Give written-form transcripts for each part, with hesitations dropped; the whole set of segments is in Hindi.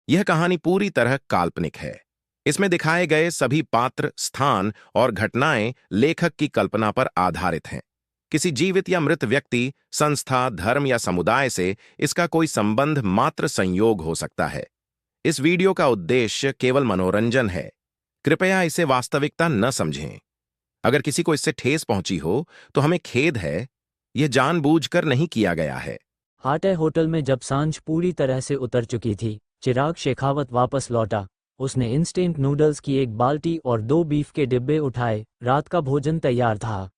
यह कहानी पूरी तरह काल्पनिक है। इसमें दिखाए गए सभी पात्र, स्थान और घटनाएं लेखक की कल्पना पर आधारित हैं। किसी जीवित या मृत व्यक्ति, संस्था, धर्म या समुदाय से इसका कोई संबंध मात्र संयोग हो सकता है। इस वीडियो का उद्देश्य केवल मनोरंजन है। कृपया इसे वास्तविकता न समझें। अगर किसी को इससे ठेस पहुंची हो, तो हमें खेद है। यह जानबूझकर नहीं किया गया है। हाटे होटल में जब सांझ पूरी तरह से उतर चुकी थी, चिराग शेखावत वापस लौटा। उसने इंस्टेंट नूडल्स की एक बाल्टी और 2 बीफ के डिब्बे उठाए। रात का भोजन तैयार था।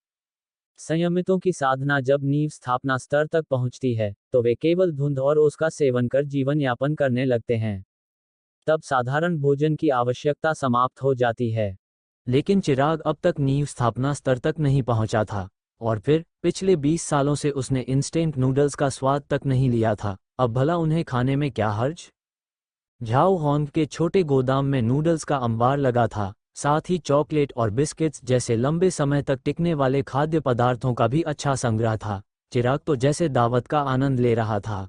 संयमितों की साधना जब नींव स्थापना स्तर तक पहुंचती है, तो वे केवल धुंध और उसका सेवन कर जीवन यापन करने लगते हैं। तब साधारण भोजन की आवश्यकता समाप्त हो जाती है। लेकिन चिराग अब तक नींव स्थापना स्तर तक नहीं पहुंचा था। और फिर पिछले 20 सालों से उसने इंस्टेंट नूडल्स का स्वाद तक नहीं लिया था। अब भला उन्हें खाने में क्या हर्ज? झाओ हॉन्ग के छोटे गोदाम में नूडल्स का अंबार लगा था, साथ ही चॉकलेट और बिस्किट्स जैसे लंबे समय तक टिकने वाले खाद्य पदार्थों का भी अच्छा संग्रह था। चिराग तो जैसे दावत का आनंद ले रहा था।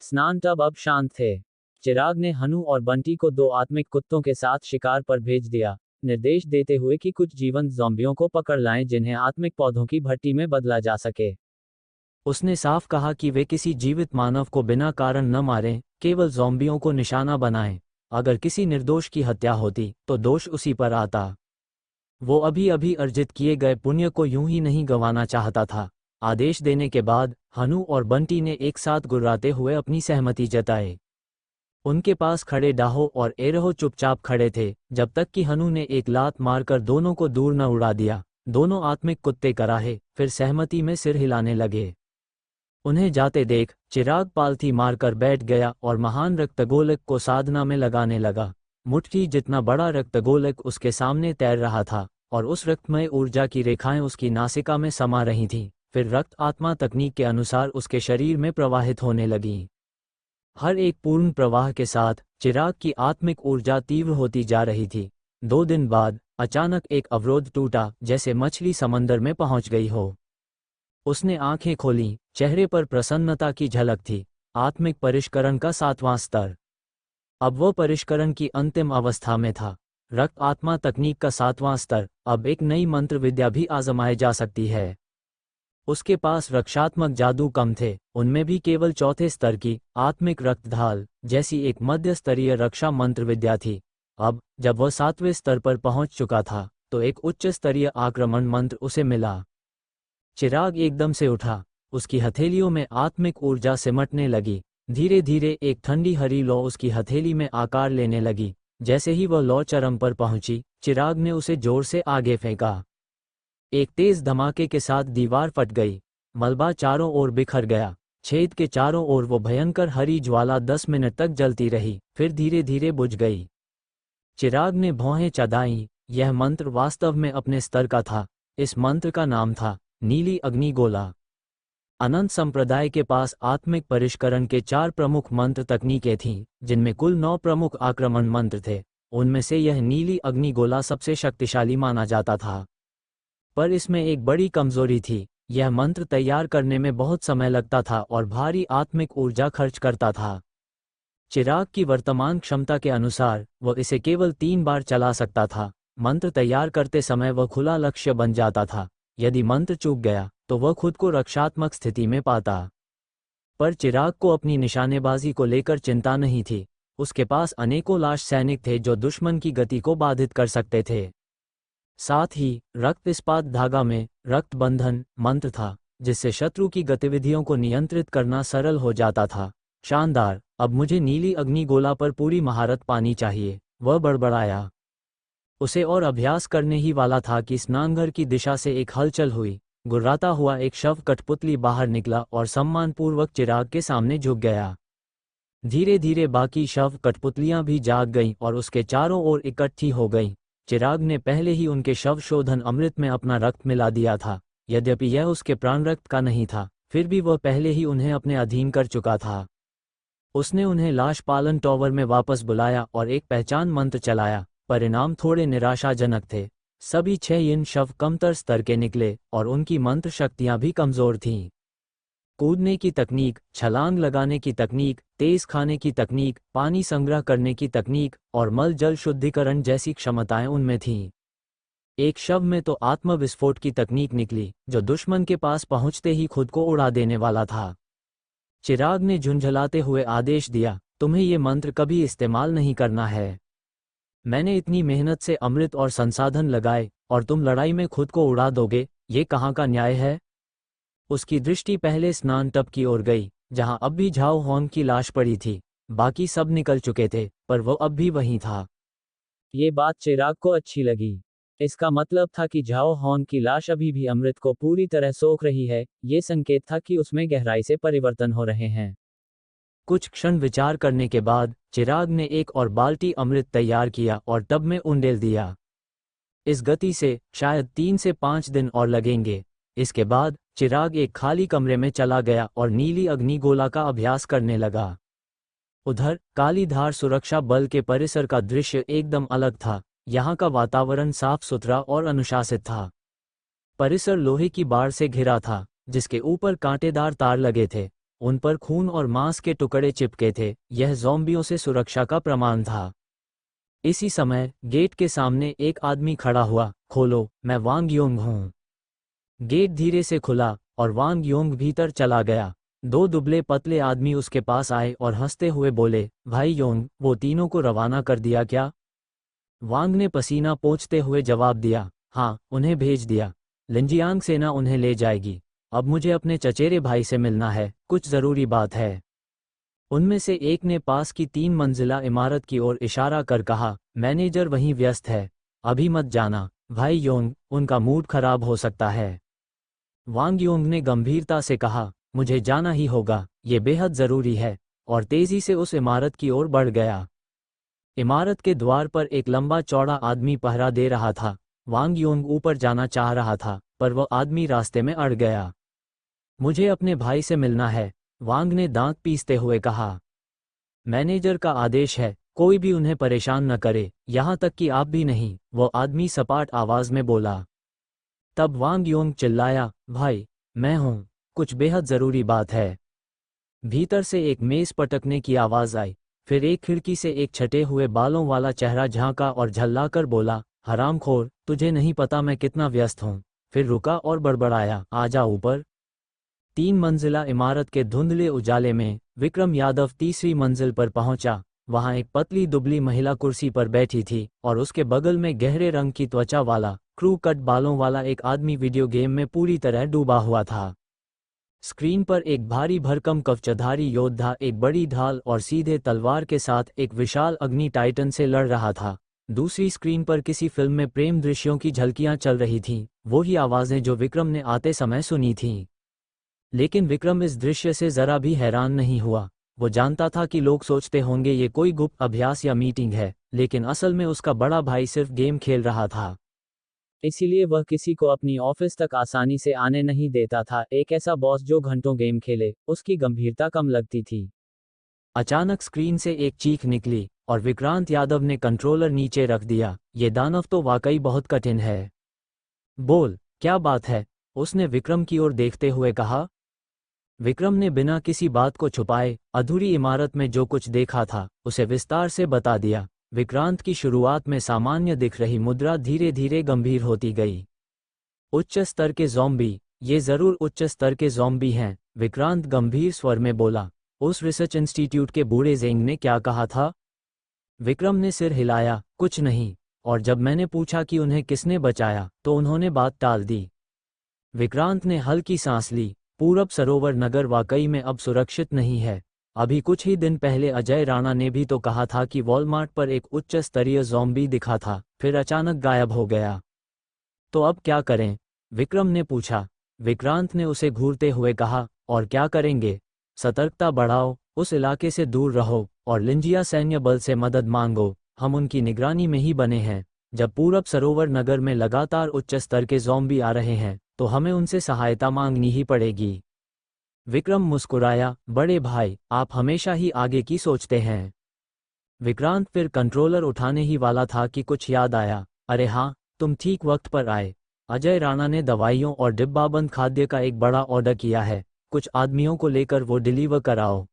स्नान टब अब शांत थे। चिराग ने हनु और बंटी को 2 आत्मिक कुत्तों के साथ शिकार पर भेज दिया, निर्देश देते हुए कि कुछ जीवंत ज़ॉम्बियों को पकड़ लाएं जिन्हें आत्मिक पौधों की भट्टी में बदला जा सके। उसने साफ कहा कि वे किसी जीवित मानव को बिना कारण न मारें, केवल ज़ॉम्बियों को निशाना बनाएं। अगर किसी निर्दोष की हत्या होती, तो दोष उसी पर आता। वो अभी अभी अर्जित किए गए पुण्य को यूं ही नहीं गंवाना चाहता था। आदेश देने के बाद हनु और बंटी ने एक साथ गुर्राते हुए अपनी सहमति जताई। उनके पास खड़े डाहो और एरहो चुपचाप खड़े थे, जब तक कि हनु ने एक लात मारकर दोनों को दूर न उड़ा दिया। दोनों आत्मिक कुत्ते कराहे, फिर सहमति में सिर हिलाने लगे। उन्हें जाते देख चिराग पालथी मारकर बैठ गया और महान रक्तगोलक को साधना में लगाने लगा। मुट्ठी जितना बड़ा रक्तगोलक उसके सामने तैर रहा था, और उस रक्तमय ऊर्जा की रेखाएं उसकी नासिका में समा रही थीं। फिर रक्त आत्मा तकनीक के अनुसार उसके शरीर में प्रवाहित होने लगी। हर एक पूर्ण प्रवाह के साथ चिराग की आत्मिक ऊर्जा तीव्र होती जा रही थी। 2 दिन बाद अचानक एक अवरोध टूटा, जैसे मछली समंदर में पहुंच गई हो। उसने आंखें खोलीं, चेहरे पर प्रसन्नता की झलक थी। आत्मिक परिष्करण का 7वां स्तर। अब वह परिष्करण की अंतिम अवस्था में था। रक्त आत्मा तकनीक का 7वां स्तर। अब एक नई मंत्र विद्या भी आजमाई जा सकती है। उसके पास रक्षात्मक जादू कम थे, उनमें भी केवल 4थे स्तर की आत्मिक रक्तढाल जैसी एक मध्य स्तरीय रक्षा मंत्र विद्या थी। अब जब वह 7वें स्तर पर पहुंच चुका था, तो एक उच्च स्तरीय आक्रमण मंत्र उसे मिला। चिराग एकदम से उठा। उसकी हथेलियों में आत्मिक ऊर्जा सिमटने लगी। धीरे धीरे एक ठंडी हरी लौ उसकी हथेली में आकार लेने लगी। जैसे ही वह लौ चरम पर पहुंची, चिराग ने उसे जोर से आगे फेंका। एक तेज धमाके के साथ दीवार फट गई। मलबा चारों ओर बिखर गया। छेद के चारों ओर वो भयंकर हरी ज्वाला 10 मिनट तक जलती रही, फिर धीरे धीरे बुझ गई। चिराग ने भौहें चढ़ाईं। यह मंत्र वास्तव में अपने स्तर का था। इस मंत्र का नाम था नीली अग्निगोला। अनंत संप्रदाय के पास आत्मिक परिष्करण के 4 प्रमुख मंत्र तकनीकें थीं, जिनमें कुल 9 प्रमुख आक्रमण मंत्र थे। उनमें से यह नीली अग्निगोला सबसे शक्तिशाली माना जाता था। पर इसमें एक बड़ी कमजोरी थी। यह मंत्र तैयार करने में बहुत समय लगता था और भारी आत्मिक ऊर्जा खर्च करता था। चिराग की वर्तमान क्षमता के अनुसार वह इसे केवल 3 बार चला सकता था। मंत्र तैयार करते समय वह खुला लक्ष्य बन जाता था। यदि मंत्र चूक गया, तो वह खुद को रक्षात्मक स्थिति में पाता। पर चिराग को अपनी निशानेबाजी को लेकर चिंता नहीं थी। उसके पास अनेकों लाश सैनिक थे जो दुश्मन की गति को बाधित कर सकते थे। साथ ही रक्त इस्पात धागा में रक्त बंधन मंत्र था, जिससे शत्रु की गतिविधियों को नियंत्रित करना सरल हो जाता था। शानदार, अब मुझे नीली अग्निगोला पर पूरी महारत पानी चाहिए, वह बड़बड़ाया। उसे और अभ्यास करने ही वाला था कि स्नानघर की दिशा से एक हलचल हुई। गुर्राता हुआ एक शव कठपुतली बाहर निकला और सम्मानपूर्वक चिराग के सामने झुक गया। धीरे धीरे बाकी शव कठपुतलियां भी जाग गईं और उसके चारों ओर इकट्ठी हो गईं। चिराग ने पहले ही उनके शव शोधन अमृत में अपना रक्त मिला दिया था। यद्यपि यह उसके प्राण रक्त का नहीं था, फिर भी वह पहले ही उन्हें अपने अधीन कर चुका था। उसने उन्हें लाश पालन टॉवर में वापस बुलाया और एक पहचान मंत्र चलाया। परिणाम थोड़े निराशाजनक थे। सभी 6 यिन शव कमतर स्तर के निकले और उनकी मंत्र शक्तियां भी कमजोर थीं। कूदने की तकनीक, छलांग लगाने की तकनीक, तेज खाने की तकनीक, पानी संग्रह करने की तकनीक और मल जल शुद्धिकरण जैसी क्षमताएं उनमें थीं। एक शव में तो आत्मविस्फोट की तकनीक निकली, जो दुश्मन के पास पहुंचते ही खुद को उड़ा देने वाला था। चिराग ने झुंझलाते हुए आदेश दिया, तुम्हें ये मंत्र कभी इस्तेमाल नहीं करना है। मैंने इतनी मेहनत से अमृत और संसाधन लगाए और तुम लड़ाई में खुद को उड़ा दोगे, ये कहाँ का न्याय है? उसकी दृष्टि पहले स्नान टब की ओर गई, जहां अब भी झाओ हॉन की लाश पड़ी थी। बाकी सब निकल चुके थे, पर वो अब भी वहीं था। ये बात चिराग को अच्छी लगी। इसका मतलब था कि झाओ हॉन की लाश अभी भी अमृत को पूरी तरह सोख रही है। ये संकेत था कि उसमें गहराई से परिवर्तन हो रहे हैं। कुछ क्षण विचार करने के बाद चिराग ने एक और बाल्टी अमृत तैयार किया और टब में उंडेल दिया। इस गति से शायद 3 से 5 दिन और लगेंगे। इसके बाद चिराग एक खाली कमरे में चला गया और नीली अग्निगोला का अभ्यास करने लगा। उधर कालीधार सुरक्षा बल के परिसर का दृश्य एकदम अलग था। यहाँ का वातावरण साफ सुथरा और अनुशासित था। परिसर लोहे की बाड़ से घिरा था, जिसके ऊपर कांटेदार तार लगे थे। उन पर खून और मांस के टुकड़े चिपके थे। यह ज़ॉम्बियों से सुरक्षा का प्रमाण था। इसी समय गेट के सामने एक आदमी खड़ा हुआ। खोलो, मैं वांग योंग हूँ। गेट धीरे से खुला और वांग योंग भीतर चला गया। 2 दुबले पतले आदमी उसके पास आए और हंसते हुए बोले, भाई योंग, वो तीनों को रवाना कर दिया क्या? वांग ने पसीना पोंछते हुए जवाब दिया, हाँ, उन्हें भेज दिया। लिंजियांग सेना उन्हें ले जाएगी। अब मुझे अपने चचेरे भाई से मिलना है, कुछ ज़रूरी बात है। उनमें से एक ने पास की 3 मंजिला इमारत की ओर इशारा कर कहा, मैनेजर वहीं व्यस्त है, अभी मत जाना। भाई योंग, उनका मूड खराब हो सकता है। वांग योंग ने गंभीरता से कहा, मुझे जाना ही होगा, ये बेहद ज़रूरी है, और तेज़ी से उस इमारत की ओर बढ़ गया। इमारत के द्वार पर एक लंबा चौड़ा आदमी पहरा दे रहा था। वांग योंग ऊपर जाना चाह रहा था, पर वह आदमी रास्ते में अड़ गया। मुझे अपने भाई से मिलना है, वांग ने दांत पीसते हुए कहा। मैनेजर का आदेश है, कोई भी उन्हें परेशान न करे, यहाँ तक कि आप भी नहीं, वो आदमी सपाट आवाज में बोला। तब वांग योंग चिल्लाया, भाई, मैं हूँ, कुछ बेहद ज़रूरी बात है। भीतर से एक मेज पटकने की आवाज़ आई। फिर एक खिड़की से एक छटे हुए बालों वाला चेहरा झांका और झल्लाकर बोला, हरामखोर, तुझे नहीं पता मैं कितना व्यस्त हूँ। फिर रुका और बड़बड़ाया, आजा ऊपर। 3 मंजिला इमारत के धुंधले उजाले में विक्रम यादव तीसरी मंजिल पर पहुंचा। वहां एक पतली दुबली महिला कुर्सी पर बैठी थी और उसके बगल में गहरे रंग की त्वचा वाला, क्रू कट बालों वाला एक आदमी वीडियो गेम में पूरी तरह डूबा हुआ था। स्क्रीन पर एक भारी भरकम कवचधारी योद्धा एक बड़ी ढाल और सीधे तलवार के साथ एक विशाल अग्नि टाइटन से लड़ रहा था। दूसरी स्क्रीन पर किसी फिल्म में प्रेम दृश्यों की झलकियां चल रही थीं, वो ही आवाजें जो विक्रम ने आते समय सुनी थीं। लेकिन विक्रम इस दृश्य से जरा भी हैरान नहीं हुआ। वो जानता था कि लोग सोचते होंगे ये कोई गुप्त अभ्यास या मीटिंग है, लेकिन असल में उसका बड़ा भाई सिर्फ गेम खेल रहा था। इसीलिए वह किसी को अपनी ऑफिस तक आसानी से आने नहीं देता था। एक ऐसा बॉस जो घंटों गेम खेले, उसकी गंभीरता कम लगती थी। अचानक स्क्रीन से एक चीख निकली और विक्रांत यादव ने कंट्रोलर नीचे रख दिया। ये दानव तो वाकई बहुत कठिन है। बोल, क्या बात है? उसने विक्रम की ओर देखते हुए कहा। विक्रम ने बिना किसी बात को छुपाए अधूरी इमारत में जो कुछ देखा था उसे विस्तार से बता दिया। विक्रांत की शुरुआत में सामान्य दिख रही मुद्रा धीरे धीरे गंभीर होती गई। उच्च स्तर के ज़ॉम्बी, ये जरूर उच्च स्तर के ज़ॉम्बी हैं, विक्रांत गंभीर स्वर में बोला। उस रिसर्च इंस्टीट्यूट के बूढ़े जेंग ने क्या कहा था? विक्रम ने सिर हिलाया, कुछ नहीं। और जब मैंने पूछा कि उन्हें किसने बचाया, तो उन्होंने बात टाल दी। विक्रांत ने हल्की सांस ली। पूरब सरोवर नगर वाकई में अब सुरक्षित नहीं है। अभी कुछ ही दिन पहले अजय राणा ने भी तो कहा था कि वॉलमार्ट पर एक उच्च स्तरीय ज़ॉम्बी दिखा था, फिर अचानक गायब हो गया। तो अब क्या करें? विक्रम ने पूछा। विक्रांत ने उसे घूरते हुए कहा, और क्या करेंगे? सतर्कता बढ़ाओ, उस इलाके से दूर रहो और लिंजिया सैन्य बल से मदद मांगो। हम उनकी निगरानी में ही बने हैं। जब पूरब सरोवर नगर में लगातार उच्च स्तर के ज़ॉम्बी आ रहे हैं, तो हमें उनसे सहायता मांगनी ही पड़ेगी। विक्रम मुस्कुराया, बड़े भाई, आप हमेशा ही आगे की सोचते हैं। विक्रांत फिर कंट्रोलर उठाने ही वाला था कि कुछ याद आया। अरे हाँ, तुम ठीक वक्त पर आए। अजय राणा ने दवाइयों और डिब्बाबंद खाद्य का एक बड़ा ऑर्डर किया है। कुछ आदमियों को लेकर वो डिलीवर कराओ।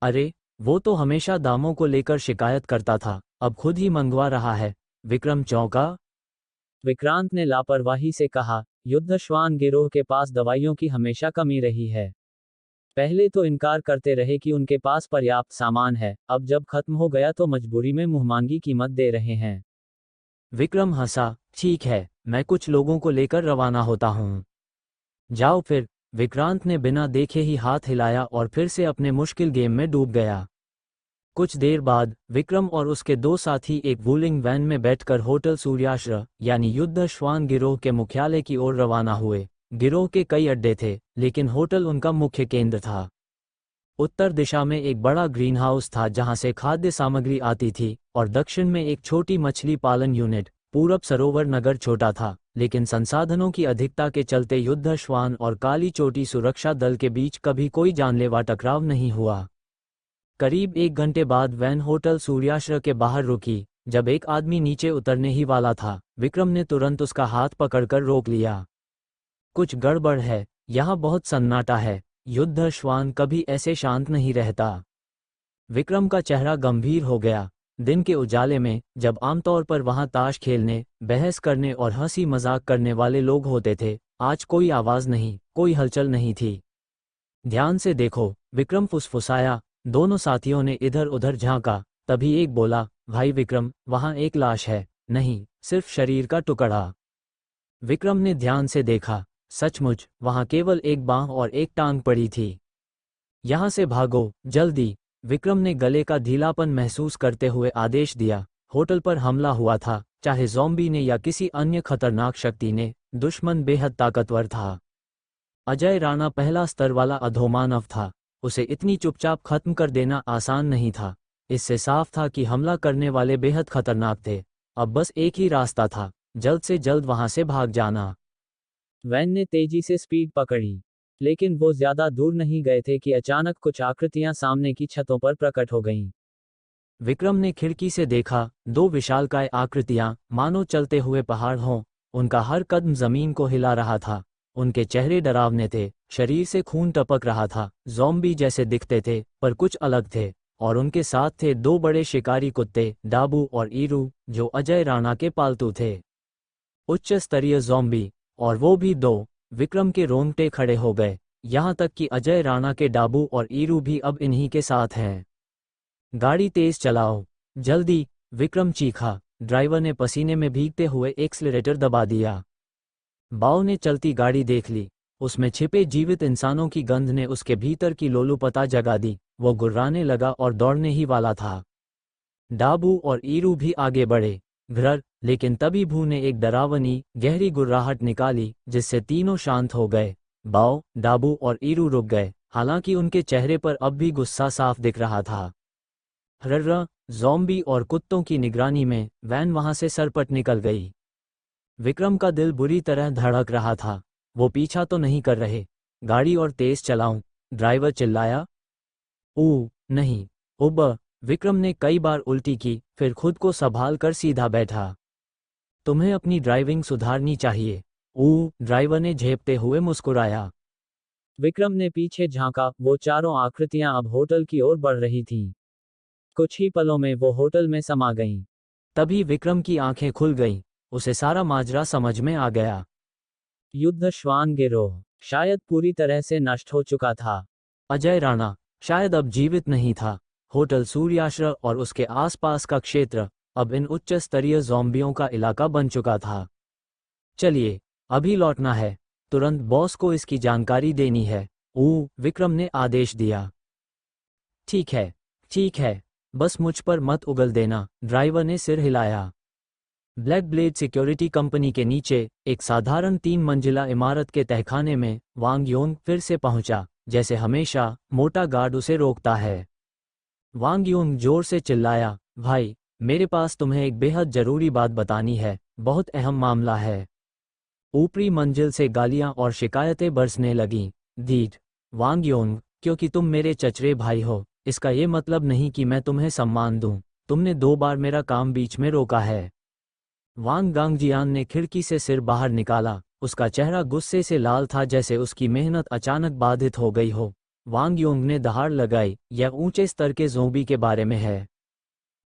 अरे, वो तो हमेशा दामों को लेकर शिकायत करता था, अब खुद ही मंगवा रहा है। विक्रम चौंका। विक्रांत ने लापरवाही से कहा, युद्ध श्वान गिरोह के पास दवाइयों की हमेशा कमी रही है। पहले तो इनकार करते रहे कि उनके पास पर्याप्त सामान है, अब जब खत्म हो गया तो मजबूरी में मुंहमांगी कीमत दे रहे हैं। विक्रम हंसा, ठीक है, मैं कुछ लोगों को लेकर रवाना होता हूँ। जाओ फिर। विक्रांत ने बिना देखे ही हाथ हिलाया और फिर से अपने मुश्किल गेम में डूब गया। कुछ देर बाद विक्रम और उसके दो साथी एक वूलिंग वैन में बैठकर होटल सूर्याश्र यानी युद्ध श्वान गिरोह के मुख्यालय की ओर रवाना हुए। गिरोह के कई अड्डे थे, लेकिन होटल उनका मुख्य केंद्र था। उत्तर दिशा में एक बड़ा ग्रीन हाउस था जहां से खाद्य सामग्री आती थी, और दक्षिण में एक छोटी मछली पालन यूनिट। पूरब सरोवर नगर छोटा था, लेकिन संसाधनों की अधिकता के चलते युद्ध श्वान और काली चोटी सुरक्षा दल के बीच कभी कोई जानलेवा टकराव नहीं हुआ। करीब 1 घंटे बाद वैन होटल सूर्याश्र के बाहर रुकी। जब एक आदमी नीचे उतरने ही वाला था, विक्रम ने तुरंत उसका हाथ पकड़कर रोक लिया। कुछ गड़बड़ है, यहाँ बहुत सन्नाटा है, युद्ध श्वान कभी ऐसे शांत नहीं रहता। विक्रम का चेहरा गंभीर हो गया। दिन के उजाले में, जब आमतौर पर वहां ताश खेलने, बहस करने और हंसी मजाक करने वाले लोग होते थे, आज कोई आवाज नहीं, कोई हलचल नहीं थी। ध्यान से देखो, विक्रम फुसफुसाया। दोनों साथियों ने इधर उधर झांका। तभी एक बोला, भाई विक्रम, वहां एक लाश है। नहीं, सिर्फ शरीर का टुकड़ा। विक्रम ने ध्यान से देखा। सचमुच, वहां केवल एक बांह और एक टांग पड़ी थी। यहां से भागो, जल्दी। विक्रम ने गले का ढीलापन महसूस करते हुए आदेश दिया। होटल पर हमला हुआ था, चाहे ज़ॉम्बी ने या किसी अन्य खतरनाक शक्ति ने, दुश्मन बेहद ताकतवर था। अजय राणा पहला स्तर वाला अधोमानव था, उसे इतनी चुपचाप खत्म कर देना आसान नहीं था। इससे साफ था कि हमला करने वाले बेहद खतरनाक थे। अब बस एक ही रास्ता था, जल्द से जल्द वहां से भाग जाना। वैन ने तेजी से स्पीड पकड़ी, लेकिन वो ज्यादा दूर नहीं गए थे कि अचानक कुछ आकृतियां सामने की छतों पर प्रकट हो गईं। विक्रम ने खिड़की से देखा, दो विशालकाय आकृतियां, मानो चलते हुए पहाड़ हों। उनका हर कदम जमीन को हिला रहा था। उनके चेहरे डरावने थे, शरीर से खून टपक रहा था, ज़ॉम्बी जैसे दिखते थे, पर कुछ अलग थे। और उनके साथ थे दो बड़े शिकारी कुत्ते, डाबू और ईरू, जो अजय राणा के पालतू थे। उच्च स्तरीय ज़ॉम्बी, और वो भी दो। विक्रम के रोंगटे खड़े हो गए, यहाँ तक कि अजय राणा के डाबू और ईरू भी अब इन्हीं के साथ हैं। गाड़ी तेज चलाओ, जल्दी, विक्रम चीखा। ड्राइवर ने पसीने में भीगते हुए एक्सीलरेटर दबा दिया। बाव ने चलती गाड़ी देख ली। उसमें छिपे जीवित इंसानों की गंध ने उसके भीतर की लोलुपता जगा दी। वो गुर्राने लगा और दौड़ने ही वाला था। डाबू और ईरू भी आगे बढ़े, घ्रर, लेकिन तभी भू ने एक डरावनी, गहरी गुर्राहट निकाली, जिससे तीनों शांत हो गए। बाव, डाबू और ईरू रुक गए, हालांकि उनके चेहरे पर अब भी गुस्सा साफ दिख रहा था। हर्र, ज़ॉम्बी और कुत्तों की निगरानी में वैन वहां से सरपट निकल गई। विक्रम का दिल बुरी तरह धड़क रहा था। वो पीछा तो नहीं कर रहे? गाड़ी और तेज चलाऊं? ड्राइवर चिल्लाया। नहीं। उब। विक्रम ने कई बार उल्टी की, फिर खुद को संभाल कर सीधा बैठा। तुम्हें अपनी ड्राइविंग सुधारनी चाहिए। ड्राइवर ने झेपते हुए मुस्कुराया। विक्रम ने पीछे झांका। वो चारों आकृतियां अब होटल की ओर बढ़ रही थीं। कुछ ही पलों में वो होटल में समा गईं। तभी विक्रम की आंखें खुल गईं। उसे सारा माजरा समझ में आ गया। युद्ध श्वान गिरोह शायद पूरी तरह से नष्ट हो चुका था। अजय राणा शायद अब जीवित नहीं था। होटल सूर्याश्र और उसके आसपास का क्षेत्र अब इन उच्च स्तरीय ज़ॉम्बियों का इलाका बन चुका था। चलिए, अभी लौटना है। तुरंत बॉस को इसकी जानकारी देनी है। विक्रम ने आदेश दिया। ठीक है, ठीक है, बस मुझ पर मत उगल देना, ड्राइवर ने सिर हिलाया। ब्लैक ब्लेड सिक्योरिटी कंपनी के नीचे एक साधारण 3 मंजिला इमारत के तहखाने में वांग योंग फिर से पहुंचा। जैसे हमेशा, मोटा गार्ड उसे रोकता है। वांग योंग जोर से चिल्लाया, भाई, मेरे पास तुम्हें एक बेहद जरूरी बात बतानी है, बहुत अहम मामला है। ऊपरी मंजिल से गालियां और शिकायतें बरसने लगीं। दीट, वांग योंग, क्योंकि तुम मेरे चचेरे भाई हो, इसका ये मतलब नहीं कि मैं तुम्हें सम्मान दूं। तुमने 2 बार मेरा काम बीच में रोका है। वांग गांगजियान ने खिड़की से सिर बाहर निकाला। उसका चेहरा गुस्से से लाल था, जैसे उसकी मेहनत अचानक बाधित हो गई हो। वांग योंग ने दहाड़ लगाई, यह ऊंचे स्तर के ज़ोंबी के बारे में है।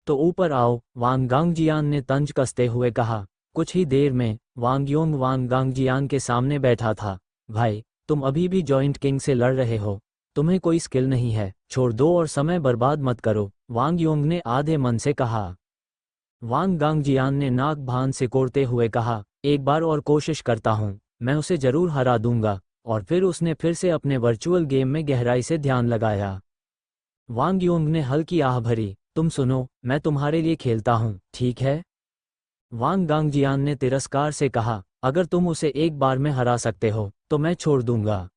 तो ऊपर आओ, वांग गांगजियान ने तंज कसते हुए कहा। कुछ ही देर में वांग योंग वांग गांगजियान के सामने बैठा था। भाई, तुम अभी भी जॉइंट किंग से लड़ रहे हो। तुम्हें कोई स्किल नहीं है, छोड़ दो और समय बर्बाद मत करो, वांग योंग ने आधे मन से कहा। वांग गांगजियान ने नाक भान से कोड़ते हुए कहा, एक बार और कोशिश करता हूँ, मैं उसे जरूर हरा दूंगा। और फिर उसने फिर से अपने वर्चुअल गेम में गहराई से ध्यान लगाया। वांग योंग ने हल्की आह भरी, तुम सुनो, मैं तुम्हारे लिए खेलता हूँ, ठीक है? वांग गांगजियान ने तिरस्कार से कहा, अगर तुम उसे एक बार में हरा सकते हो तो मैं छोड़ दूंगा।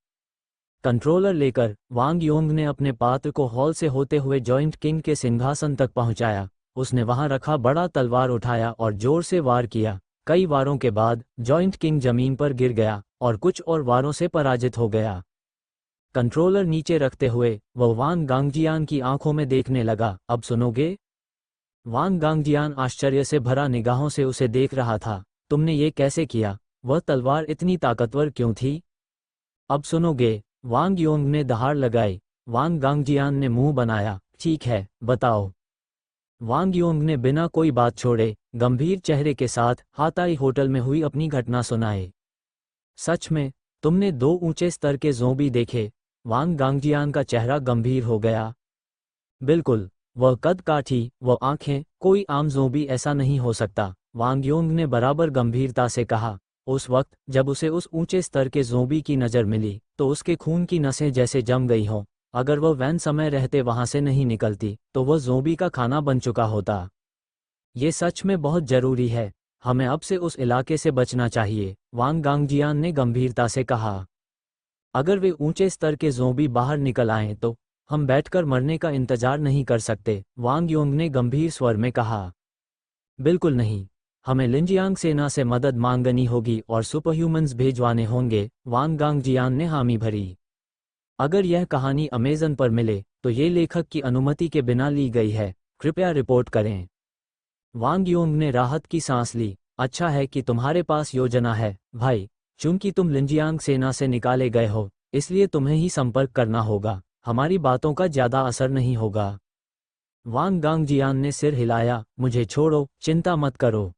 कंट्रोलर लेकर वांग योंग ने अपने पात्र को हॉल से होते हुए जॉइंट किंग के सिंहासन तक पहुंचाया। उसने वहां रखा बड़ा तलवार उठाया और जोर से वार किया। कई वारों के बाद जॉइंट किंग जमीन पर गिर गया और कुछ और वारों से पराजित हो गया। कंट्रोलर नीचे रखते हुए वह वांग गांगजियान की आंखों में देखने लगा, अब सुनोगे? वांग गांगजियान आश्चर्य से भरा निगाहों से उसे देख रहा था। तुमने ये कैसे किया? वह तलवार इतनी ताकतवर क्यों थी? अब सुनोगे? वांग योंग ने दहाड़ लगाई। वांग गांगजियान ने मुंह बनाया, ठीक है, बताओ। वांग योंग ने बिना कोई बात छोड़े गंभीर चेहरे के साथ हाताई होटल में हुई अपनी घटना सुनाई। सच में, तुमने 2 ऊंचे स्तर के ज़ोंबी देखे? वांग गांगजियान का चेहरा गंभीर हो गया। बिल्कुल, वह कद काठी, वह आंखें, कोई आम ज़ोंबी ऐसा नहीं हो सकता, वांग योंग ने बराबर गंभीरता से कहा। उस वक्त जब उसे उस ऊंचे स्तर के ज़ोंबी की नज़र मिली तो उसके खून की नसें जैसे जम गई हों। अगर वह वैन समय रहते वहां से नहीं निकलती तो वह ज़ोंबी का खाना बन चुका होता। ये सच में बहुत जरूरी है, हमें अब से उस इलाके से बचना चाहिए, वांग गांगजियान ने गंभीरता से कहा। अगर वे ऊंचे स्तर के ज़ोंबी बाहर निकल आएं तो हम बैठकर मरने का इंतजार नहीं कर सकते, वांग योंग ने गंभीर स्वर में कहा। बिल्कुल नहीं, हमें लिंजियांग सेना से मदद मांगनी होगी और सुपरह्यूमन्स भेजवाने होंगे, वांग गांगजियान ने हामी भरी। अगर यह कहानी अमेज़न पर मिले तो ये लेखक की अनुमति के बिना ली गई है, कृपया रिपोर्ट करें। वांग योंग ने राहत की सांस ली। अच्छा है कि तुम्हारे पास योजना है, भाई। चूंकि तुम लिंजियांग सेना से निकाले गए हो, इसलिए तुम्हें ही संपर्क करना होगा, हमारी बातों का ज्यादा असर नहीं होगा। वांग गांगजियान ने सिर हिलाया, मुझे छोड़ो, चिंता मत करो।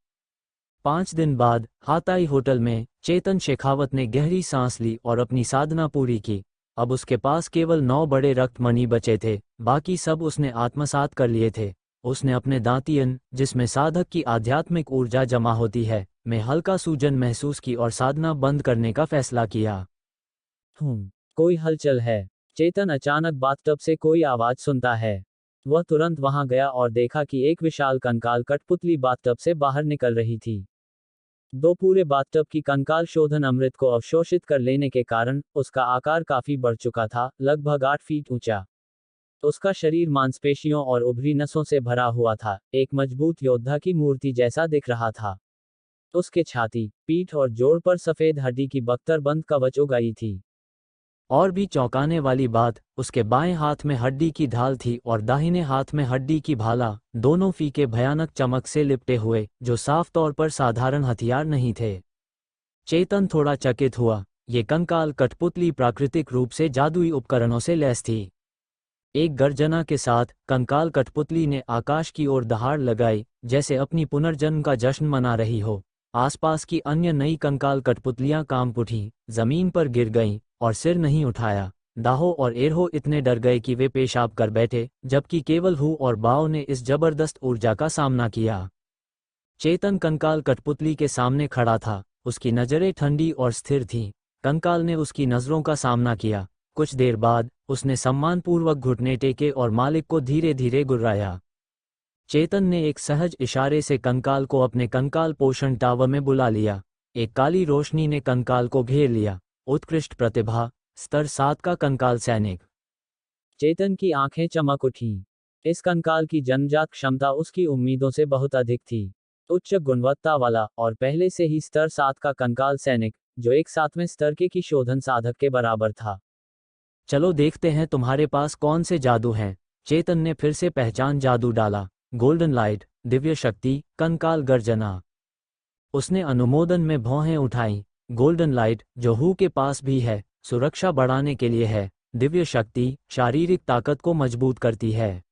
5 दिन बाद हाताई होटल में चेतन शेखावत ने गहरी सांस ली और अपनी साधना पूरी की। अब उसके पास केवल 9 बड़े रक्त मणि बचे थे, बाकी सब उसने आत्मसात कर लिए थे। उसने अपने दांतियन, जिसमें साधक की आध्यात्मिक ऊर्जा जमा होती है, में हल्का सूजन महसूस की और साधना बंद करने का फैसला किया। कोई हलचल है। चेतन अचानक बाथटब से कोई आवाज सुनता है। वह तुरंत वहां गया और देखा कि एक विशाल कंकाल कठपुतली बाथटब से बाहर निकल रही थी। 2 पूरे बाथटब की कंकाल शोधन अमृत को अवशोषित कर लेने के कारण उसका आकार काफी बढ़ चुका था, लगभग 8 फीट ऊंचा। उसका शरीर मांसपेशियों और उभरी नसों से भरा हुआ था, एक मजबूत योद्धा की मूर्ति जैसा दिख रहा था। उसके छाती, पीठ और जोड़ पर सफेद हड्डी की बख्तरबंद कवच उगाई थी। और भी चौंकाने वाली बात, उसके बाएं हाथ में हड्डी की ढाल थी और दाहिने हाथ में हड्डी की भाला, दोनों फीके भयानक चमक से लिपटे हुए, जो साफ तौर पर साधारण हथियार नहीं थे। चेतन थोड़ा चकित हुआ, ये कंकाल कठपुतली प्राकृतिक रूप से जादुई उपकरणों से लैस थी। एक गर्जना के साथ कंकाल कठपुतली ने आकाश की ओर दहाड़ लगाई, जैसे अपनी पुनर्जन्म का जश्न मना रही हो। आसपास की अन्य नई कंकाल कठपुतलियां कांप उठीं, जमीन पर गिर गईं और सिर नहीं उठाया। दाहो और एरहो इतने डर गए कि वे पेशाब कर बैठे, जबकि केवल हु और बाओ ने इस जबरदस्त ऊर्जा का सामना किया। चेतन कंकाल कठपुतली के सामने खड़ा था, उसकी नजरें ठंडी और स्थिर थीं। कंकाल ने उसकी नजरों का सामना किया। कुछ देर बाद उसने सम्मानपूर्वक घुटने टेके और मालिक को धीरे धीरे गुर्राया। चेतन ने एक सहज इशारे से कंकाल को अपने कंकाल पोषण टावर में बुला लिया। एक काली रोशनी ने कंकाल को घेर लिया। उत्कृष्ट प्रतिभा, स्तर 7 का कंकाल सैनिक। चेतन की आंखें चमक उठीं। इस कंकाल की जन्मजात क्षमता उसकी उम्मीदों से बहुत अधिक थी। उच्च गुणवत्ता वाला और पहले से ही स्तर 7 का कंकाल सैनिक, जो एक 7वें स्तर के की शोधन साधक के बराबर था। चलो देखते हैं तुम्हारे पास कौन से जादू हैं। चेतन ने फिर से पहचान जादू डाला। गोल्डन लाइट, दिव्य शक्ति, कंकाल गर्जना। उसने अनुमोदन में भौहें उठाईं। गोल्डन लाइट, जो हू के पास भी है, सुरक्षा बढ़ाने के लिए है। दिव्य शक्ति शारीरिक ताकत को मजबूत करती है।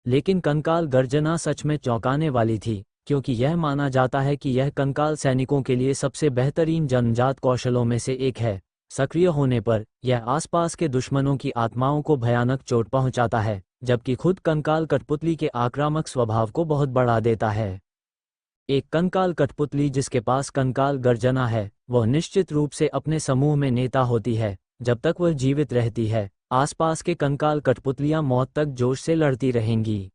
लेकिन कंकाल गर्जना सच में चौंकाने वाली थी, क्योंकि यह माना जाता है कि यह कंकाल सैनिकों के लिए सबसे बेहतरीन जन्मजात कौशलों में से एक है। सक्रिय होने पर यह आसपास के दुश्मनों की आत्माओं को भयानक चोट पहुंचाता है, जबकि खुद कंकाल कठपुतली के आक्रामक स्वभाव को बहुत बढ़ा देता है। एक कंकाल कठपुतली जिसके पास कंकाल गर्जना है, वह निश्चित रूप से अपने समूह में नेता होती है। जब तक वह जीवित रहती है, आसपास के कंकाल कठपुतलियां मौत तक जोश से लड़ती रहेंगी।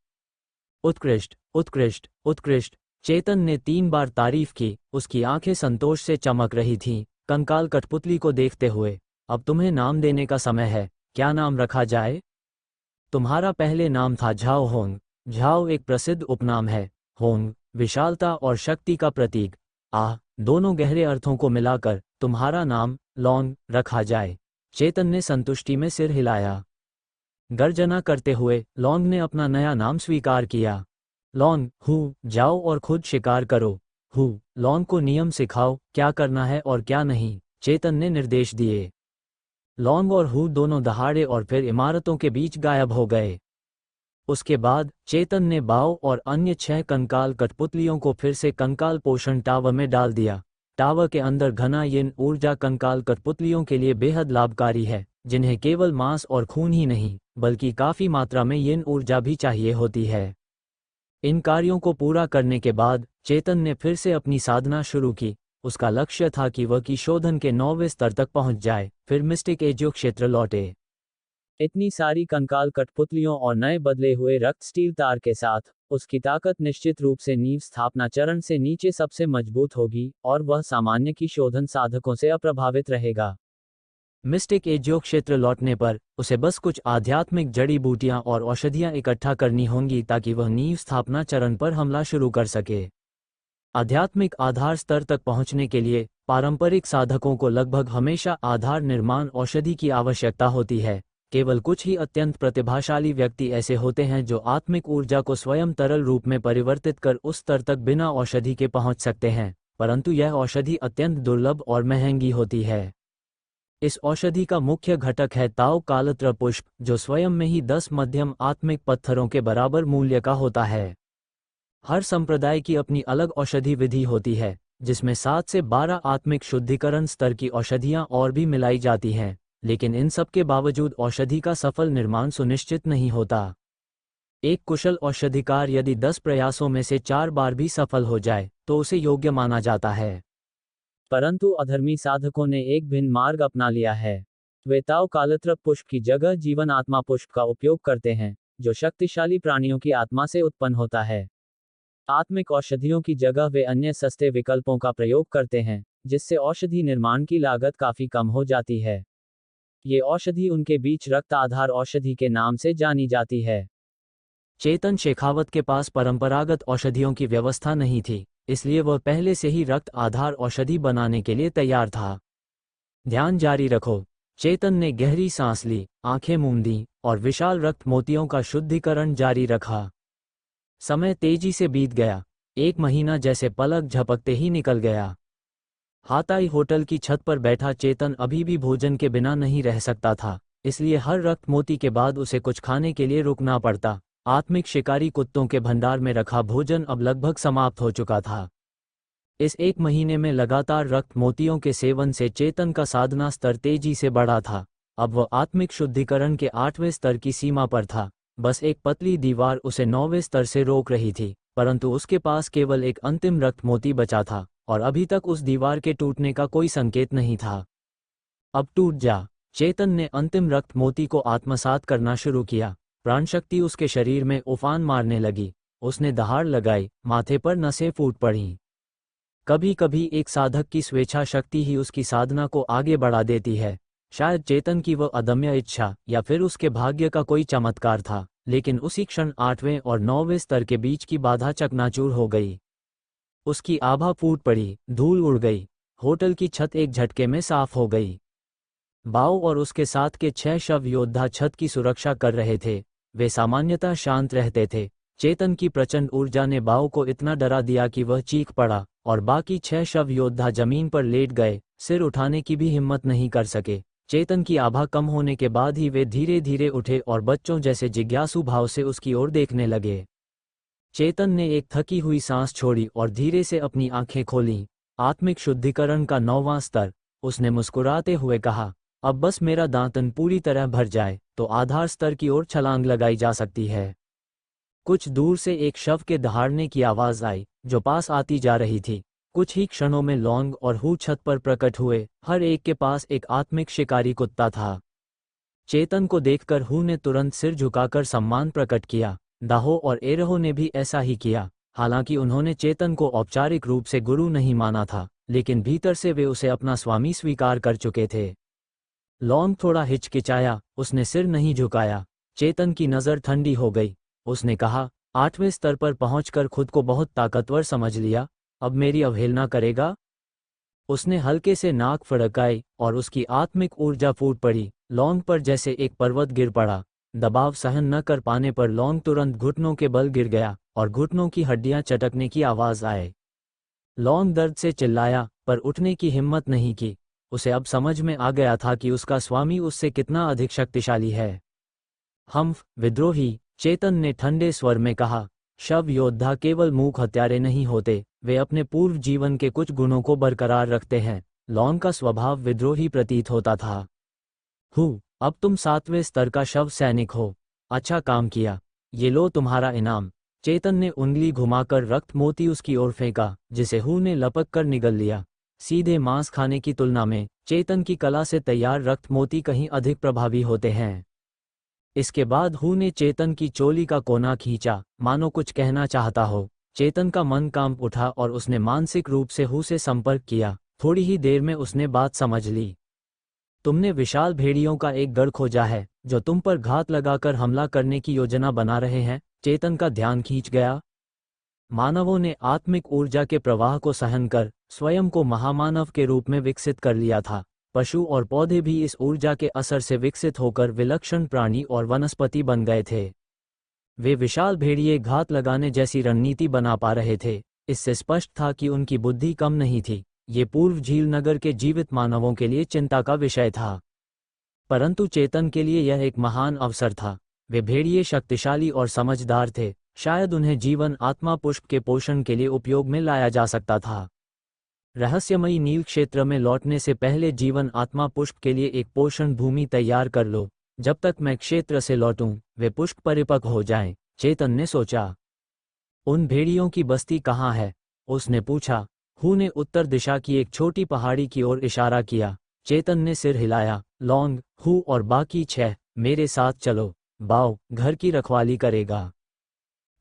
उत्कृष्ट, उत्कृष्ट, उत्कृष्ट। चेतन ने 3 बार तारीफ की। उसकी आंखें संतोष से चमक रही थीं, कंकाल कठपुतली को देखते हुए। अब तुम्हें नाम देने का समय है। क्या नाम रखा जाए? तुम्हारा पहले नाम था झाओ होंग। झाओ एक प्रसिद्ध उपनाम है। होंग विशालता और शक्ति का प्रतीक। दोनों गहरे अर्थों को मिलाकर तुम्हारा नाम लॉन्ग रखा जाए। चेतन ने संतुष्टि में सिर हिलाया। गर्जना करते हुए लॉन्ग ने अपना नया नाम स्वीकार किया। लॉन्ग, हू, जाओ और खुद शिकार करो। हू, लॉन्ग को नियम सिखाओ, क्या करना है और क्या नहीं, चेतन ने निर्देश दिए। लॉन्ग और हू दोनों दहाड़े और फिर इमारतों के बीच गायब हो गए। उसके बाद चेतन ने बाओ और अन्य 6 कंकाल कठपुतलियों को फिर से कंकाल पोषण टावर में डाल दिया। टावर के अंदर घना यिन ऊर्जा कंकाल कठपुतलियों के लिए बेहद लाभकारी है, जिन्हें केवल मांस और खून ही नहीं, बल्कि काफी मात्रा में यिन ऊर्जा भी चाहिए होती है। इन कार्यों को पूरा करने के बाद चेतन ने फिर से अपनी साधना शुरू की। उसका लक्ष्य था कि वह की शोधन के 9वें स्तर तक पहुंच जाए, फिर मिस्टिक एजियो क्षेत्र लौटे। इतनी सारी कंकाल कठपुतलियों और नए बदले हुए रक्त स्टील तार के साथ उसकी ताकत निश्चित रूप से नींव स्थापना चरण से नीचे सबसे मजबूत होगी, और वह सामान्य की शोधन साधकों से अप्रभावित रहेगा। मिस्टिक एजियो क्षेत्र लौटने पर उसे बस कुछ आध्यात्मिक जड़ी बूटियां और औषधियां इकट्ठा करनी होंगी ताकि वह नींव स्थापना चरण पर हमला शुरू कर सके। आध्यात्मिक आधार स्तर तक पहुंचने के लिए पारंपरिक साधकों को लगभग हमेशा आधार निर्माण औषधि की आवश्यकता होती है। केवल कुछ ही अत्यंत प्रतिभाशाली व्यक्ति ऐसे होते हैं जो आत्मिक ऊर्जा को स्वयं तरल रूप में परिवर्तित कर उस स्तर तक बिना औषधि के पहुंच सकते हैं, परंतु यह औषधि अत्यंत दुर्लभ और महंगी होती है। इस औषधि का मुख्य घटक है ताओ कालत्र पुष्प, जो स्वयं में ही 10 मध्यम आत्मिक पत्थरों के बराबर मूल्य का होता है। हर संप्रदाय की अपनी अलग औषधि विधि होती है, जिसमें 7 से 12 आत्मिक शुद्धिकरण स्तर की औषधियां और भी मिलाई जाती हैं, लेकिन इन सब के बावजूद औषधि का सफल निर्माण सुनिश्चित नहीं होता। एक कुशल औषधिकार यदि 10 प्रयासों में से 4 बार भी सफल हो जाए तो उसे योग्य माना जाता है। परंतु अधर्मी साधकों ने एक भिन्न मार्ग अपना लिया है। वे ताओ कालत्र पुष्प की जगह जीवन आत्मा पुष्प का उपयोग करते हैं, जो शक्तिशाली प्राणियों की आत्मा से उत्पन्न होता है। आत्मिक औषधियों की जगह वे अन्य सस्ते विकल्पों का प्रयोग करते हैं, जिससे औषधि निर्माण की लागत काफी कम हो जाती है। ये औषधि उनके बीच रक्त आधार औषधि के नाम से जानी जाती है। चेतन शेखावत के पास परंपरागत औषधियों की व्यवस्था नहीं थी, इसलिए वह पहले से ही रक्त आधार औषधि बनाने के लिए तैयार था। ध्यान जारी रखो। चेतन ने गहरी सांस ली, आंखें मूंदी और विशाल रक्त मोतियों का शुद्धिकरण जारी रखा। समय तेजी से बीत गया। 1 महीना जैसे पलक झपकते ही निकल गया। हाताई होटल की छत पर बैठा चेतन अभी भी भोजन के बिना नहीं रह सकता था, इसलिए हर रक्त मोती के बाद उसे कुछ खाने के लिए रुकना पड़ता। आत्मिक शिकारी कुत्तों के भंडार में रखा भोजन अब लगभग समाप्त हो चुका था। इस 1 महीने में लगातार रक्त मोतियों के सेवन से चेतन का साधना स्तर तेजी से बढ़ा था। अब वह आत्मिक शुद्धिकरण के 8वें स्तर की सीमा पर था। बस एक पतली दीवार उसे 9वें स्तर से रोक रही थी, परंतु उसके पास केवल एक अंतिम रक्त मोती बचा था, और अभी तक उस दीवार के टूटने का कोई संकेत नहीं था। अब टूट जा। चेतन ने अंतिम रक्त मोती को आत्मसात करना शुरू किया। प्राणशक्ति उसके शरीर में उफान मारने लगी। उसने दहाड़ लगाई, माथे पर नसें फूट पड़ीं। कभी कभी एक साधक की स्वेच्छा शक्ति ही उसकी साधना को आगे बढ़ा देती है। शायद चेतन की वह अदम्य इच्छा या फिर उसके भाग्य का कोई चमत्कार था, लेकिन उसी क्षण 8वें और 9वें स्तर के बीच की बाधा चकनाचूर हो गई। उसकी आभा फूट पड़ी, धूल उड़ गई। होटल की छत एक झटके में साफ हो गई। बाओ और उसके साथ के 6 शव योद्धा छत की सुरक्षा कर रहे थे। वे सामान्यतः शांत रहते थे। चेतन की प्रचंड ऊर्जा ने बाओ को इतना डरा दिया कि वह चीख पड़ा, और बाकी 6 शव योद्धा जमीन पर लेट गए, सिर उठाने की भी हिम्मत नहीं कर सके। चेतन की आभा कम होने के बाद ही वे धीरे धीरे उठे और बच्चों जैसे जिज्ञासु भाव से उसकी ओर देखने लगे। चेतन ने एक थकी हुई सांस छोड़ी और धीरे से अपनी आंखें खोलीं। आत्मिक शुद्धिकरण का 9वां स्तर। उसने मुस्कुराते हुए कहा, अब बस मेरा दांतन पूरी तरह भर जाए तो आधार स्तर की ओर छलांग लगाई जा सकती है। कुछ दूर से एक शव के दहाड़ने की आवाज आई जो पास आती जा रही थी। कुछ ही क्षणों में लौंग और हू छत पर प्रकट हुए। हर एक के पास एक आत्मिक शिकारी कुत्ता था। चेतन को देखकर हू ने तुरंत सिर झुकाकर सम्मान प्रकट किया। दाहो और एरहो ने भी ऐसा ही किया। हालांकि उन्होंने चेतन को औपचारिक रूप से गुरु नहीं माना था, लेकिन भीतर से वे उसे अपना स्वामी स्वीकार कर चुके थे। लौंग थोड़ा हिचकिचाया, उसने सिर नहीं झुकाया। चेतन की नज़र ठंडी हो गई। उसने कहा, 8वें स्तर पर पहुंचकर खुद को बहुत ताकतवर समझ लिया, अब मेरी अवहेलना करेगा? उसने हल्के से नाक फड़काई और उसकी आत्मिक ऊर्जा फूट पड़ी। लौंग पर जैसे एक पर्वत गिर पड़ा। दबाव सहन न कर पाने पर लौंग तुरंत घुटनों के बल गिर गया और घुटनों की हड्डियां चटकने की आवाज आए। लौंग दर्द से चिल्लाया पर उठने की हिम्मत नहीं की। उसे अब समझ में आ गया था कि उसका स्वामी उससे कितना अधिक शक्तिशाली है। विद्रोही, चेतन ने ठंडे स्वर में कहा। शव योद्धा केवल मूक हत्यारे नहीं होते, वे अपने पूर्व जीवन के कुछ गुणों को बरकरार रखते हैं। लौंग का स्वभाव विद्रोही प्रतीत होता था। अब तुम 7वें स्तर का शव सैनिक हो। अच्छा काम किया, ये लो तुम्हारा इनाम। चेतन ने उंगली घुमाकर रक्त मोती उसकी ओर फेंका, जिसे हू ने लपक कर निगल लिया। सीधे मांस खाने की तुलना में चेतन की कला से तैयार रक्त मोती कहीं अधिक प्रभावी होते हैं। इसके बाद हू ने चेतन की चोली का कोना खींचा, मानो कुछ कहना चाहता हो। चेतन का मन कांप उठा और उसने मानसिक रूप से हू से संपर्क किया। थोड़ी ही देर में उसने बात समझ ली। तुमने विशाल भेड़ियों का एक गढ़ खोजा है जो तुम पर घात लगाकर हमला करने की योजना बना रहे हैं। चेतन का ध्यान खींच गया। मानवों ने आत्मिक ऊर्जा के प्रवाह को सहन कर स्वयं को महामानव के रूप में विकसित कर लिया था। पशु और पौधे भी इस ऊर्जा के असर से विकसित होकर विलक्षण प्राणी और वनस्पति बन गए थे। वे विशाल भेड़िए घात लगाने जैसी रणनीति बना पा रहे थे। इससे स्पष्ट था कि उनकी बुद्धि कम नहीं थी। ये पूर्व झील नगर के जीवित मानवों के लिए चिंता का विषय था, परंतु चेतन के लिए यह एक महान अवसर था। वे भेड़िए शक्तिशाली और समझदार थे। शायद उन्हें जीवन आत्मा पुष्प के पोषण के लिए उपयोग में लाया जा सकता था। रहस्यमयी नील क्षेत्र में लौटने से पहले जीवन आत्मा पुष्प के लिए एक पोषण भूमि तैयार कर लो। जब तक मैं क्षेत्र से लौटूं, वे पुष्प परिपक्व हो जाएं। चेतन ने सोचा। उन भेड़ियों की बस्ती कहाँ है? उसने पूछा। हू ने उत्तर दिशा की एक छोटी पहाड़ी की ओर इशारा किया। चेतन ने सिर हिलाया। लौंग, हू और बाकी 6 मेरे साथ चलो। बाओ घर की रखवाली करेगा।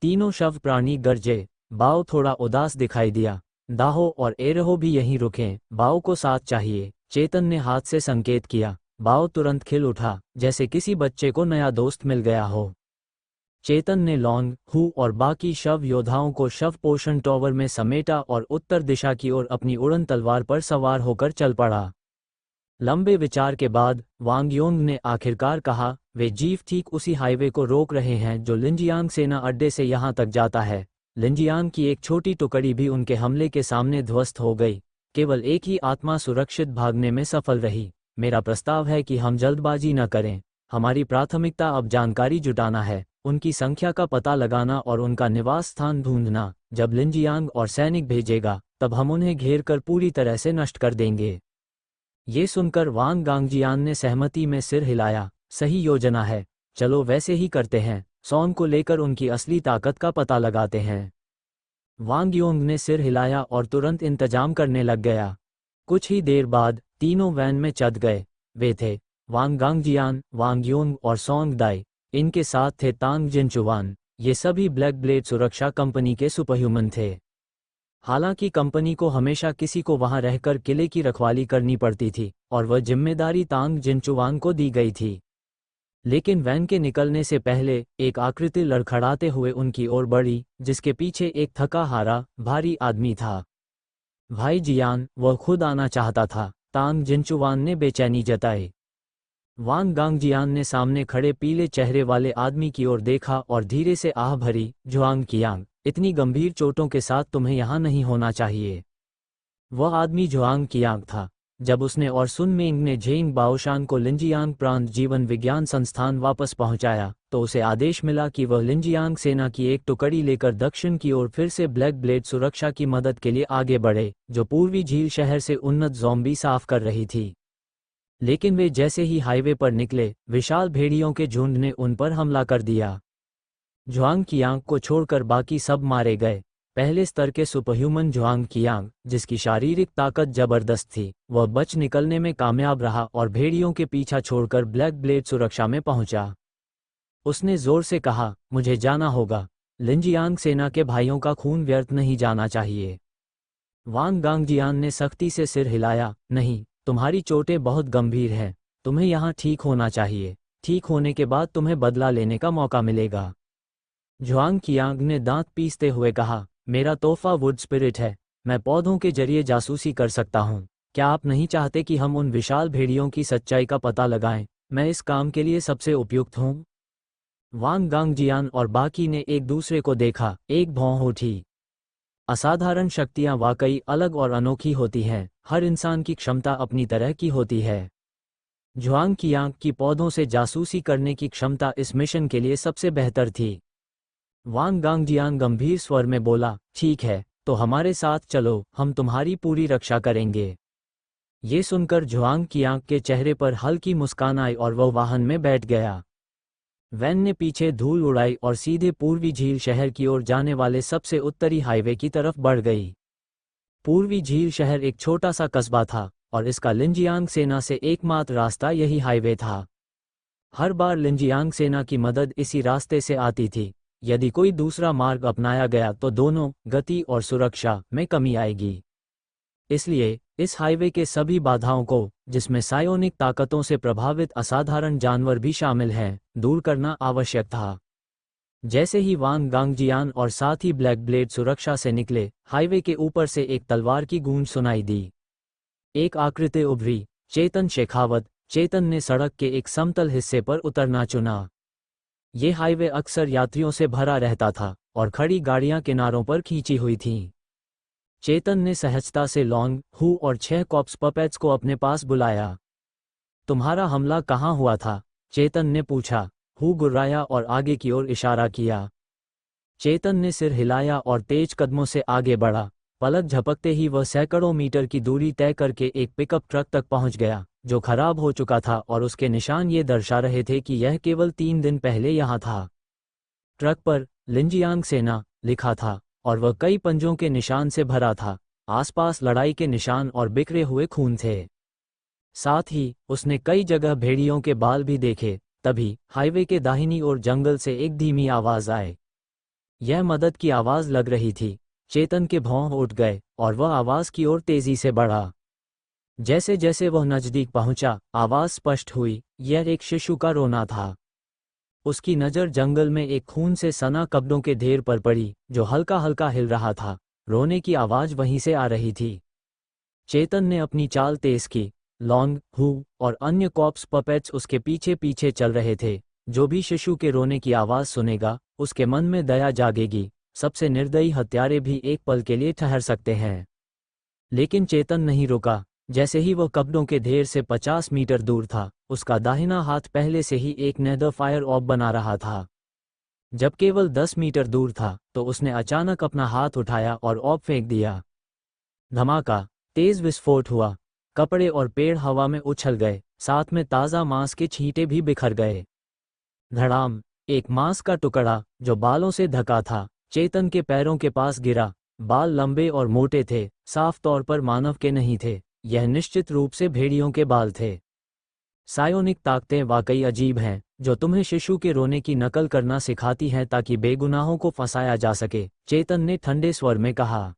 तीनों शव प्राणी गरजे। बाओ थोड़ा उदास दिखाई दिया। दाहो और एरहो भी यहीं रुकें, बाओ को साथ चाहिए। चेतन ने हाथ से संकेत किया। बाओ तुरंत खिल उठा, जैसे किसी बच्चे को नया दोस्त मिल गया हो। चेतन ने लौंग, हू और बाकी शव योद्धाओं को शव पोषण टॉवर में समेटा और उत्तर दिशा की ओर अपनी उड़न तलवार पर सवार होकर चल पड़ा। लंबे विचार के बाद वांगयोंग ने आखिरकार कहा, वे जीव ठीक उसी हाईवे को रोक रहे हैं जो लिंजियांग सेना अड्डे से यहां तक जाता है। लिंजियांग की एक छोटी टुकड़ी भी उनके हमले के सामने ध्वस्त हो गई। केवल एक ही आत्मा सुरक्षित भागने में सफल रही। मेरा प्रस्ताव है कि हम जल्दबाजी न करें। हमारी प्राथमिकता अब जानकारी जुटाना है, उनकी संख्या का पता लगाना और उनका निवास स्थान ढूंढना। जब लिंजियांग और सैनिक भेजेगा, तब हम उन्हें घेर कर पूरी तरह से नष्ट कर देंगे। ये सुनकर वांग गांगजियान ने सहमति में सिर हिलाया। सही योजना है, चलो वैसे ही करते हैं। सॉन को लेकर उनकी असली ताकत का पता लगाते हैं। वांगयोंग ने सिर हिलाया और तुरंत इंतजाम करने लग गया। कुछ ही देर बाद तीनों वैन में चढ़ गए। वे थे वांग गांगजियान, वांगयोंग और सॉन्ग दाई। इनके साथ थे तांग जिनचुवान। ये सभी ब्लैक ब्लेड सुरक्षा कंपनी के सुपरह्यूमन थे। हालांकि कंपनी को हमेशा किसी को वहां रहकर किले की रखवाली करनी पड़ती थी और वह जिम्मेदारी तांग जिनचुवान को दी गई थी। लेकिन वैन के निकलने से पहले एक आकृति लड़खड़ाते हुए उनकी ओर बढ़ी, जिसके पीछे एक थका हारा भारी आदमी था। भाई जियान, वह खुद आना चाहता था, तांग जिनचुवान ने बेचैनी जताई। वांग गांगजियान ने सामने खड़े पीले चेहरे वाले आदमी की ओर देखा और धीरे से आह भरी, जुआंग कियांग, इतनी गंभीर चोटों के साथ तुम्हें यहाँ नहीं होना चाहिए। वह आदमी जुआंग कियांग था, जब उसने और सुन मेंग ने झेंग बाओशान को लिंजियांग प्रांत जीवन विज्ञान संस्थान वापस पहुंचाया, तो उसे आदेश मिला कि वह लिंजियांग सेना की एक टुकड़ी लेकर दक्षिण की ओर फिर से ब्लैक ब्लेड सुरक्षा की मदद के लिए आगे बढ़े, जो पूर्वी झील शहर से उन्नत ज़ॉम्बी साफ कर रही थी। लेकिन वे जैसे ही हाईवे पर निकले, विशाल भेड़ियों के झुंड ने उन पर हमला कर दिया। जुआंग कियांग को छोड़कर बाकी सब मारे गए। पहले स्तर के सुपरह्यूमन जुआंग कियांग, जिसकी शारीरिक ताकत जबरदस्त थी, वह बच निकलने में कामयाब रहा और भेड़ियों के पीछा छोड़कर ब्लैक ब्लेड सुरक्षा में पहुंचा। उसने जोर से कहा, मुझे जाना होगा। लिंजियांग सेना के भाइयों का खून व्यर्थ नहीं जाना चाहिए। वांग गांगजियान ने सख्ती से सिर हिलाया, नहीं, तुम्हारी चोटें बहुत गंभीर हैं, तुम्हें यहाँ ठीक होना चाहिए। ठीक होने के बाद तुम्हें बदला लेने का मौका मिलेगा। जुआंग कियांग ने दांत पीसते हुए कहा, मेरा तोहफा वुड स्पिरिट है, मैं पौधों के जरिए जासूसी कर सकता हूँ। क्या आप नहीं चाहते कि हम उन विशाल भेड़ियों की सच्चाई का पता लगाएं? मैं इस काम के लिए सबसे उपयुक्त हूँ। वांग गांगजियान और बाकी ने एक दूसरे को देखा, एक भौं उठी। असाधारण शक्तियां वाकई अलग और अनोखी होती हैं, हर इंसान की क्षमता अपनी तरह की होती है। जुआंग कियांग की पौधों से जासूसी करने की क्षमता इस मिशन के लिए सबसे बेहतर थी। वांग गांगजियान गंभीर स्वर में बोला, ठीक है, तो हमारे साथ चलो, हम तुम्हारी पूरी रक्षा करेंगे। ये सुनकर जुआंग कियांग के चेहरे पर हल्की मुस्कान आई और वह वाहन में बैठ गया। वैन ने पीछे धूल उड़ाई और सीधे पूर्वी झील शहर की ओर जाने वाले सबसे उत्तरी हाईवे की तरफ बढ़ गई। पूर्वी झील शहर एक छोटा सा कस्बा था और इसका लिंजियांग सेना से एकमात्र रास्ता यही हाईवे था। हर बार लिंजियांग सेना की मदद इसी रास्ते से आती थी। यदि कोई दूसरा मार्ग अपनाया गया तो दोनों गति और सुरक्षा में कमी आएगी। इसलिए इस हाईवे के सभी बाधाओं को, जिसमें सायोनिक ताकतों से प्रभावित असाधारण जानवर भी शामिल हैं, दूर करना आवश्यक था। जैसे ही वांग गांगजियान और साथ ही ब्लैक ब्लेड सुरक्षा से निकले, हाईवे के ऊपर से एक तलवार की गूंज सुनाई दी। एक आकृति उभरी, चेतन शेखावत। चेतन ने सड़क के एक समतल हिस्से पर उतरना चुना। ये हाईवे अक्सर यात्रियों से भरा रहता था और खड़ी गाड़ियां किनारों पर खींची हुई थीं। चेतन ने सहजता से लॉन्ग हु और 6 कॉप्स पपेट्स को अपने पास बुलाया। तुम्हारा हमला कहाँ हुआ था? चेतन ने पूछा। हु गुर्राया और आगे की ओर इशारा किया। चेतन ने सिर हिलाया और तेज कदमों से आगे बढ़ा। पलक झपकते ही वह सैकड़ों मीटर की दूरी तय करके एक पिकअप ट्रक तक पहुंच गया, जो खराब हो चुका था और उसके निशान ये दर्शा रहे थे कि यह केवल 3 दिन पहले यहाँ था। ट्रक पर लिंजियांग सेना लिखा था और वह कई पंजों के निशान से भरा था। आसपास लड़ाई के निशान और बिखरे हुए खून थे। साथ ही उसने कई जगह भेड़ियों के बाल भी देखे। तभी हाईवे के दाहिनी ओर जंगल से एक धीमी आवाज आए। यह मदद की आवाज लग रही थी। चेतन के भौं उठ गए और वह आवाज की ओर तेजी से बढ़ा। जैसे जैसे वह नजदीक पहुंचा, आवाज स्पष्ट हुई। यह एक शिशु का रोना था। उसकी नज़र जंगल में एक खून से सना कपड़ों के ढेर पर पड़ी, जो हल्का हल्का हिल रहा था। रोने की आवाज वहीं से आ रही थी। चेतन ने अपनी चाल तेज की। लॉन्ग हु और अन्य कॉप्स पपेट्स उसके पीछे पीछे चल रहे थे। जो भी शिशु के रोने की आवाज सुनेगा, उसके मन में दया जागेगी। सबसे निर्दयी हत्यारे भी एक पल के लिए ठहर सकते हैं। लेकिन चेतन नहीं रुका। जैसे ही वह कपड़ों के ढेर से 50 मीटर दूर था, उसका दाहिना हाथ पहले से ही एक नेदर फायर ऑर्ब बना रहा था। जब केवल 10 मीटर दूर था, तो उसने अचानक अपना हाथ उठाया और ऑर्ब फेंक दिया। धमाका, तेज विस्फोट हुआ। कपड़े और पेड़ हवा में उछल गए, साथ में ताज़ा मांस के छींटे भी बिखर गए। धड़ाम, एक मांस का टुकड़ा जो बालों से ढका था, चेतन के पैरों के पास गिरा। बाल लंबे और मोटे थे, साफ तौर पर मानव के नहीं थे। यह निश्चित रूप से भेड़ियों के बाल थे। सायोनिक ताकतें वाकई अजीब हैं, जो तुम्हें शिशु के रोने की नकल करना सिखाती हैं ताकि बेगुनाहों को फंसाया जा सके, चेतन ने ठंडे स्वर में कहा।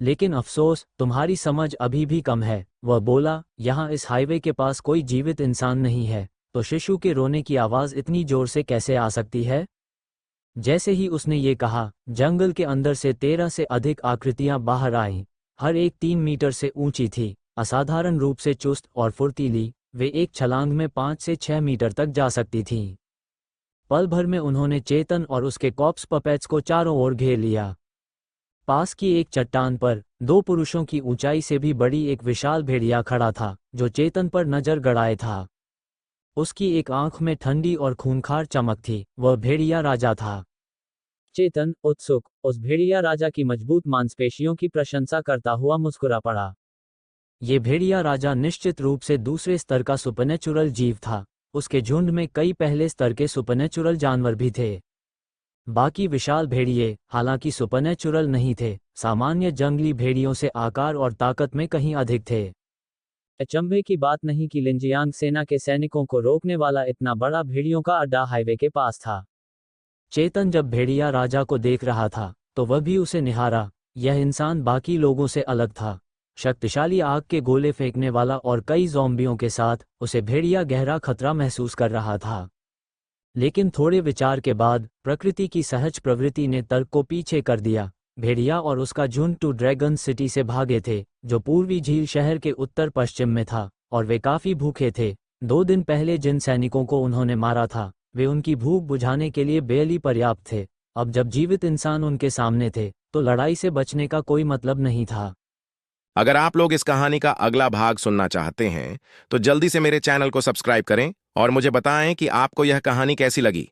लेकिन अफसोस, तुम्हारी समझ अभी भी कम है, वह बोला। यहाँ इस हाईवे के पास कोई जीवित इंसान नहीं है, तो शिशु के रोने की आवाज़ इतनी जोर से कैसे आ सकती है? जैसे ही उसने ये कहा, जंगल के अंदर से 13 से अधिक आकृतियां बाहर आईं। हर एक 3 मीटर से ऊंची थी, असाधारण रूप से चुस्त और फुर्तीली। वे एक छलांग में 5 से 6 मीटर तक जा सकती थीं। पल भर में उन्होंने चेतन और उसके कॉप्स पपेट्स को चारों ओर घेर लिया। पास की एक चट्टान पर 2 पुरुषों की ऊंचाई से भी बड़ी एक विशाल भेड़िया खड़ा था, जो चेतन पर नजर गड़ाए था। उसकी एक आंख में ठंडी और खूंखार चमक थी। वह भेड़िया राजा था। चेतन, उत्सुक, उस भेड़िया राजा की मजबूत मांसपेशियों की प्रशंसा करता हुआ मुस्कुरा पड़ा। ये भेड़िया राजा निश्चित रूप से दूसरे स्तर का सुपरनैचुरल जीव था। उसके झुंड में कई पहले स्तर के सुपरनैचुरल जानवर भी थे। बाकी विशाल भेड़िए हालांकि सुपरनैचुरल नहीं थे, सामान्य जंगली भेड़ियों से आकार और ताकत में कहीं अधिक थे। अचंभे की बात नहीं कि लिंजियांग सेना के सैनिकों को रोकने वाला इतना बड़ा भेड़ियों का अड्डा हाईवे के पास था। चेतन जब भेड़िया राजा को देख रहा था तो वह भी उसे निहारा। यह इंसान बाकी लोगों से अलग था। शक्तिशाली आग के गोले फेंकने वाला और कई ज़ॉम्बियों के साथ उसे भेड़िया गहरा खतरा महसूस कर रहा था। लेकिन थोड़े विचार के बाद प्रकृति की सहज प्रवृत्ति ने तर्क को पीछे कर दिया। भेड़िया और उसका झुंड टू ड्रैगन सिटी से भागे थे, जो पूर्वी झील शहर के उत्तर पश्चिम में था, और वे काफी भूखे थे। 2 दिन पहले जिन सैनिकों को उन्होंने मारा था, वे उनकी भूख बुझाने के लिए बेहद पर्याप्त थे। अब जब जीवित इंसान उनके सामने थे तो लड़ाई से बचने का कोई मतलब नहीं था। अगर आप लोग इस कहानी का अगला भाग सुनना चाहते हैं तो जल्दी से मेरे चैनल को सब्सक्राइब करें और मुझे बताएं कि आपको यह कहानी कैसी लगी।